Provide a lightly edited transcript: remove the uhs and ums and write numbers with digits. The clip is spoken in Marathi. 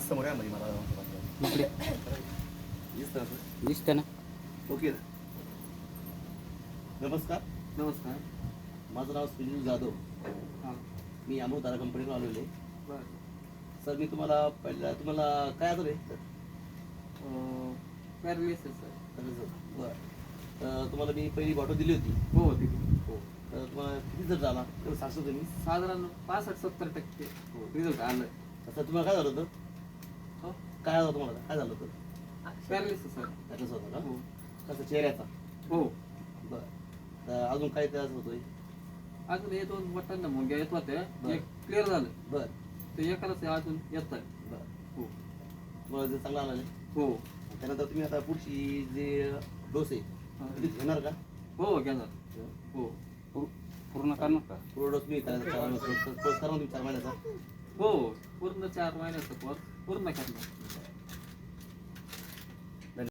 समोर आहे म्हणजे मला इकडे दिसतं असं. दिसतं ना. ओके. नमस्कार. नमस्कार. माझं नाव सुनील जाधव. हां. मी अमृतारा कंपनीला आलेलो आहे. बरं. सर मी तुम्हाला काय आलं रे पॅरालिसिस सर. बरं. तर तुम्हाला मी पहिली बॉटल दिली होती. हो ठीक आहे. हो. तर तुम्हाला किती जर झाला तर सांगतो तुम्ही. साधारण 65-70% रिझल्ट आलं. तसं तुम्हाला काय झालं होतं? हो. काय झालं तुम्हाला काय झालं होतं? Paralysis sir. त्याच्याच होतं का? हो. कसं चेहऱ्याचा? हो. बरं. तर अजून काय त्रास होतोय? अजून हे 2 बटन मुंग्या येत होत्या. बरं. एक क्लिअर झालं. बरं. ते एकालाच अजून येत आहे. बरं. हो. तुम्हाला जर चांगला आला नाही हो. त्यानंतर तुम्ही आता पुढची जे डोस आहे ते घेणार का? हो घेणार. हो. पूर्ण करणार का? पूर्ण डोस मी करायचा करा ना तुम्ही 4 महिन्याचा. हो पूर्ण 4 महिन्याचा कोर्स पूर्ण करणार.